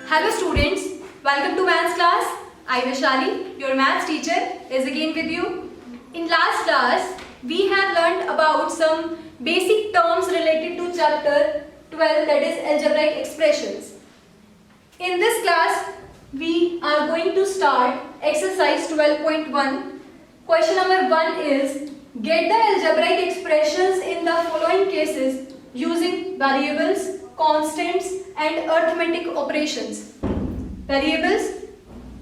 Hello students, welcome to maths class. I Vaishali, your maths teacher, is again with you. In last class, we have learned about some basic terms related to chapter 12, that is algebraic expressions. In this class, we are going to start exercise 12.1. Question number 1 is, get the algebraic expressions in the following cases using variables, constants and arithmetic operations. Variables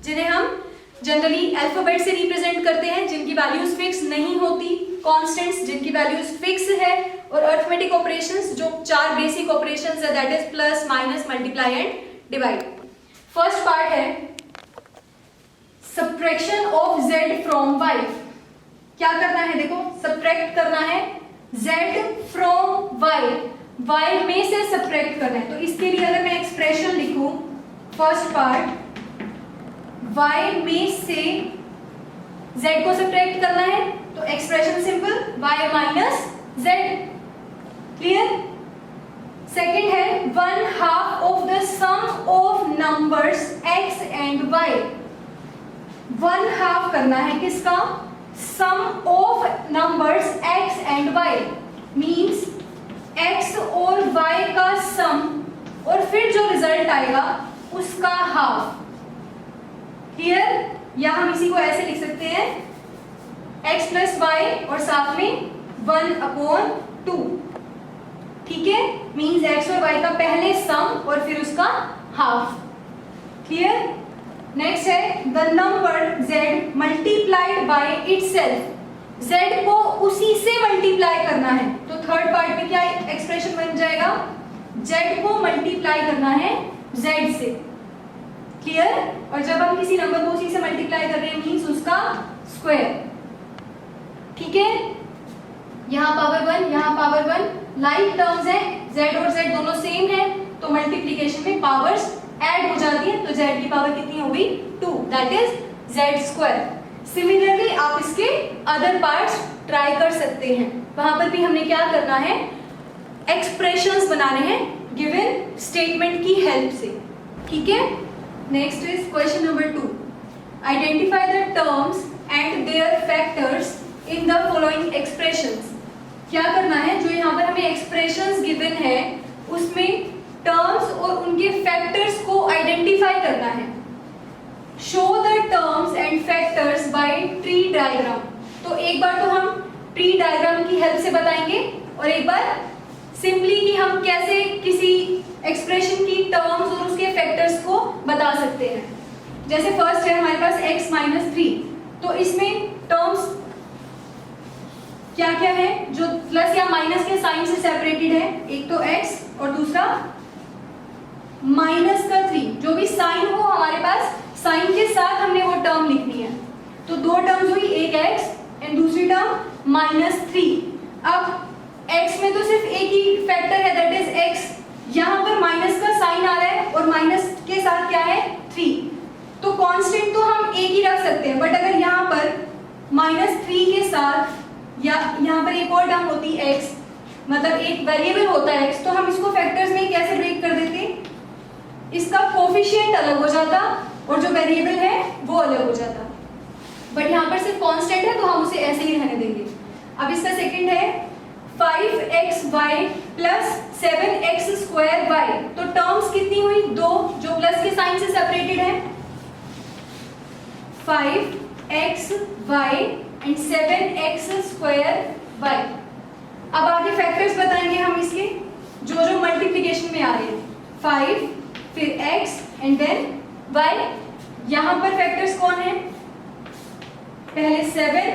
जिन्हें हम generally alphabet से represent करते हैं, जिनकी values fix नहीं होती, constants जिनकी values fix है, और अरिथमेटिक ऑपरेशंस जो चार बेसिक ऑपरेशंस है, that is plus, minus, multiply and divide. First part है subtraction of z from y. क्या करना है, देखो सब्ट्रैक्ट करना है z फ्रॉम y, y में से सब्ट्रैक्ट करना है. तो इसके लिए अगर मैं एक्सप्रेशन लिखूं, फर्स्ट पार्ट y में से z को सब्ट्रैक्ट करना है, तो expression simple y minus z. Clear. Second है 1/2 of the sum of numbers x and y. 1/2 करना है किसका, sum of numbers x and y means x और y का सम और फिर जो रिजल्ट आएगा उसका हाफ. क्लियर. या हम इसी को ऐसे लिख सकते हैं x प्लस वाई और साथ में 1/2. ठीक है, मींस x और y का पहले सम और फिर उसका हाफ. क्लियर. नेक्स्ट है the number z multiplied by itself. z को उसी से मल्टीप्लाई करना है, तो थर्ड पार्ट में क्या एक्सप्रेशन बन जाएगा, z को मल्टीप्लाई करना है z से. क्लियर. और जब हम किसी नंबर को उसी से मल्टीप्लाई कर रहे हैं मींस उसका स्क्वायर. ठीक है. यहाँ पावर 1, यहाँ पावर 1 लाइक टर्म्स है, z और z दोनों सेम है, तो मल्टीप्लिकेशन में पावर्स ऐड हो जाती है, तो z की पावर कितनी हो गई 2, that is z square. Similarly आप इसके अदर पार्ट्स ट्राई कर सकते हैं. वहां पर भी हमने क्या करना है, एक्सप्रेशंस बनाने हैं गिवन स्टेटमेंट की हेल्प से. ठीक है. Next is question number 2. Identify the terms and their factors in the following expressions. क्या करना है, जो यहाँ पर हमें एक्सप्रेशंस गिवन है उसमें टर्म्स और उनके फैक्टर्स को आइडेंटिफाई करना है. Show the terms and factors bye tree diagram. तो एक बार तो हम ट्री डायग्राम की हेल्प से बताएंगे और एक बार सिंपली कि हम कैसे किसी एक्सप्रेशन की टर्म्स और उसके फैक्टर्स को बता सकते हैं. जैसे फर्स्ट है हमारे पास x माइनस 3, तो इसमें टर्म्स क्या क्या है जो प्लस या माइनस के साइन से सेपरेटेड है. एक तो x और दूसरा माइनस का 3. जो भी साइन हो हमारे पास साइन के साथ हमने वो टर्म लिखनी है. तो दो टर्म्स हुई, एक x एंड दूसरी टर्म माइनस 3. अब x में तो सिर्फ एक ही फैक्टर है, दैट इज x. यहाँ पर माइनस का साइन आ रहा है और माइनस के साथ क्या है 3. तो कांस्टेंट तो हम एक ही रख सकते हैं, बट अगर यहाँ पर माइनस 3 के साथ या यहाँ पर एक और टर्म होती है x, मतलब एक वेरिएबल होता है x, तो हम इसको फैक्टर्स में कैसे ब्रेक कर देते, इसका कोफिशिएंट अलग हो जाता और जो वेरिएबल है वो अलग हो जाता. बट यहाँ पर सिर्फ कांस्टेंट है तो हम उसे ऐसे ही रहने देंगे. अब इसका सेकंड है 5xy plus 7x square y. तो टर्म्स कितनी हुई, दो, जो प्लस के साइन से सेपरेटेड है. 5xy and 7x square y. अब आगे फैक्टर्स बताएंगे हम इसके, जो जो मल्टीप्लिकेशन में आ रहे हैं. 5 फिर x एंड देन y. यहाँ पर फैक्टर्स कौन है, पहले 7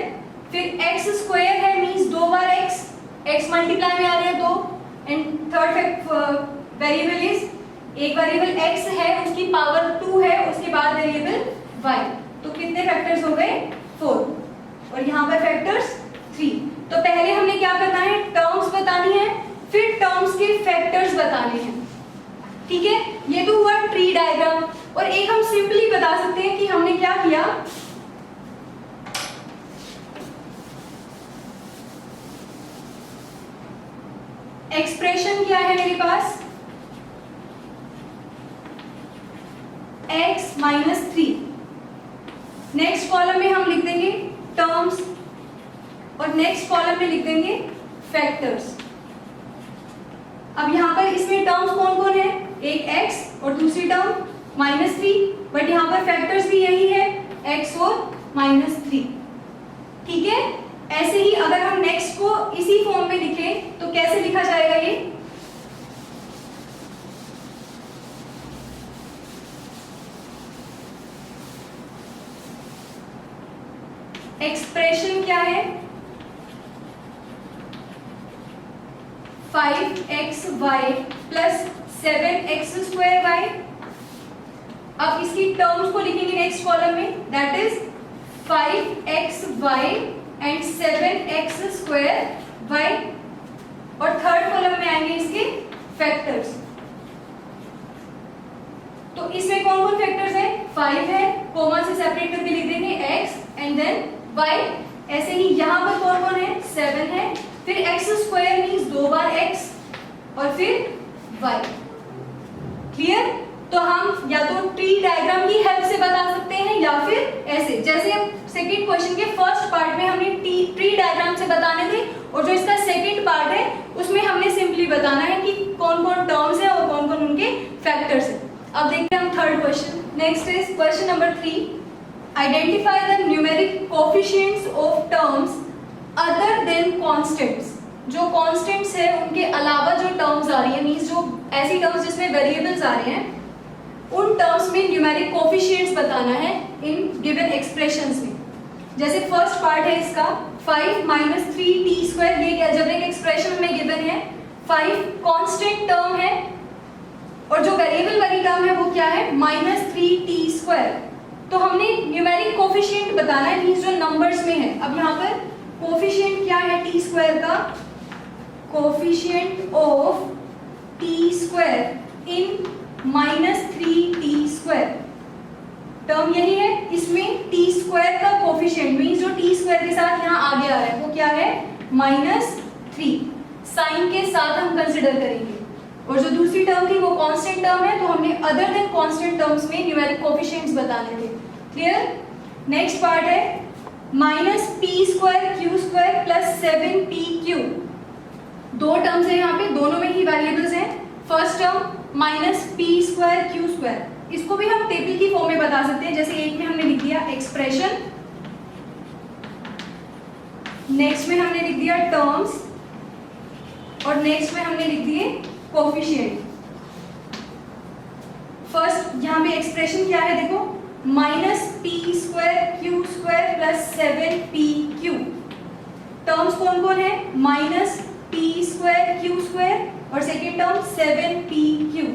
फिर x स्क्वायर है मींस 2 बार x मल्टीप्लाई में आ रहे हैं 2, एंड थर्ड वेरिएबल इज, एक वेरिएबल x है उसकी पावर 2 है, उसके बाद वेरिएबल y. तो कितने फैक्टर्स हो गए 4 और यहाँ पर फैक्टर्स 3. तो पहले हमने क्या करना है, टर्म्स बतानी है, फिर टर्म्स के फैक्टर्स बताने हैं. ठीक है. ये तो हुआ ट्री डायग्राम. और एक हम सिंपली बता सकते हैं कि हमने क्या किया, एक्सप्रेशन क्या है मेरे पास, -3। नेक्स्ट कॉलम में हम लिख देंगे टर्म्स और नेक्स्ट कॉलम में लिख देंगे फैक्टर्स। अब यहाँ पर इसमें टर्म्स कौन कौन है, एक x और दूसरी टर्म -3, बट यहाँ पर फैक्टर्स भी यही है x और -3। ठीक है, ऐसे ही अगर हम नेक्स्ट को इसी फॉर्म में लिखें तो कैसे लिखा जाएगा ये, एक्सप्रेशन क्या है 5xy प्लस 7x²y। अब इसकी टर्म्स को लिखेंगे नेक्स्ट कॉलम में, that is 5xy and 7x²y, और थर्ड कॉलम में आएंगे इसके फैक्टर्स। तो इसमें कौन कौन फैक्टर्स है, 5 है, कोमा से सेपरेट करके लिख देंगे x एंड देन y। ऐसे ही यहां पर कौन कौन है, 7 है, फिर x² मींस 2 बार x और फिर y। क्लियर? तो हम या तो ट्री डायग्राम की हेल्प से बता सकते हैं या फिर ऐसे, जैसे सेकंड क्वेश्चन के फर्स्ट पार्ट में हमने ट्री डायग्राम से बताने थे, और जो इसका सेकंड पार्ट है उसमें हमने सिंपली बताना है कि कौन कौन टर्म्स है और कौन कौन उनके फैक्टर्स है। अब देखते हैं हम third question. Next is question number 3, identify the numeric coefficients of terms other than constants. जो कांस्टेंट्स है उनके अलावा जो टर्म्स आ रही है, मींस जो ऐसी टर्म्स जिसमें वेरिएबल्स आ रहे हैं, उन टर्म्स में न्यूमेरिक कोफिशिएंट्स बताना है इन गिवन एक्सप्रेशंस में। जैसे फर्स्ट पार्ट है इसका 5 - 3t², ये अलजेब्रिक एक्सप्रेशन में गिवन है। 5 कांस्टेंट टर्म है और जो वेरिएबल वाली टर्म है वो क्या है, -3t²। तो हमने न्यूमेरिक कोफिशिएंट बताना है, मींस जो नंबर्स में है। अब यहाँ पर कोफिशिएंट क्या है t² का, coefficient of t² in -3t²। Term यही है, इसमें t² का कोफिशिएंट मींस जो t² के साथ यहाँ आगे आ रहा है वो क्या है, -3। साइन के साथ हम कंसिडर करेंगे, और जो दूसरी टर्म थी वो कांस्टेंट टर्म है, तो हमने अदर देन कांस्टेंट टर्म्स में न्यूमेरिक कोफिशिएंट्स बताने थे। क्लियर? नेक्स्ट पार्ट है -p²q² प्लस 7pq। दो टर्म्स है यहाँ पे, दोनों में ही वेरिएबल्स हैं। फर्स्ट टर्म -p²q², इसको भी हम टेबल की फॉर्म में बता सकते हैं, जैसे एक में हमने लिख दिया एक्सप्रेशन, नेक्स्ट में हमने लिख दिया टर्म्स, और नेक्स्ट में हमने लिख दिए कोफिशिएंट। फर्स्ट यहाँ पे एक्सप्रेशन क्या है देखो, -p²q² प्लस 7pq। टर्म्स कौन कौन है, -p²q² और सेकेंड टर्म 7pq।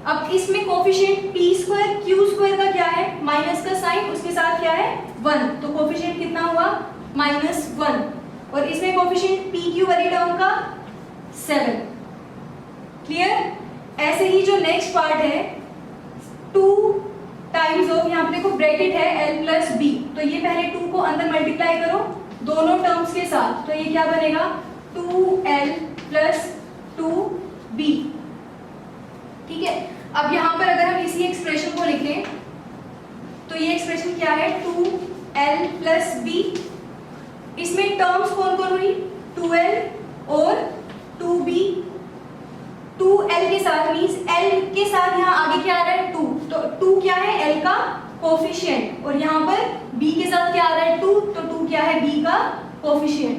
अब इसमें कोफिशिएंट p²q² का क्या है, माइनस का साइन, उसके साथ क्या है 1, तो कोफिशिएंट कितना हुआ -1, और इसमें कोफिशिएंट pq वाली टर्म का 7। क्लियर? ऐसे ही जो नेक्स्ट पार्ट है 2 टाइम्स ऑफ, यहाँ पे देखो ब्रैकेट है l प्लस b, तो ये पहले 2 को अंदर मल्टीप्लाई करो दोनों टर्म्स के साथ, तो ये क्या बनेगा 2l प्लस 2b। ठीक है, अब यहाँ पर अगर हम इसी एक्सप्रेशन को लिखें तो ये एक्सप्रेशन क्या है 2l प्लस b। इसमें टर्म्स कौन कौन हुई, 2l और 2b। 2l के साथ मींस l के साथ यहाँ आगे क्या आ रहा है 2, तो 2 क्या है l का कोफिशिएंट, और यहाँ पर b के साथ क्या आ रहा है 2, तो 2 क्या है b का कोफिशिएंट।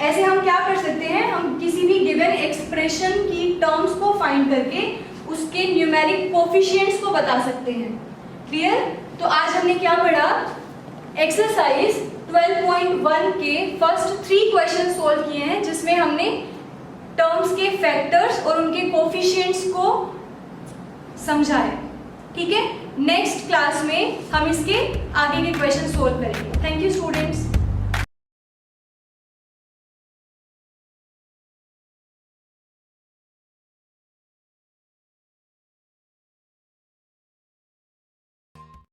ऐसे हम क्या कर सकते हैं, हम किसी भी गिवन एक्सप्रेशन की टर्म्स को फाइंड करके उसके न्यूमेरिक कोफिशिएंट्स को बता सकते हैं। क्लियर? तो आज हमने क्या पढ़ा, एक्सरसाइज 12.1 के फर्स्ट 3 क्वेश्चन सोल्व किए हैं, जिसमें हमने टर्म्स के फैक्टर्स और उनके कोफिशिएंट्स को समझाया। ठीक है, नेक्स्ट क्लास में हम इसके आगे के क्वेश्चन सोल्व करेंगे। Thank you students.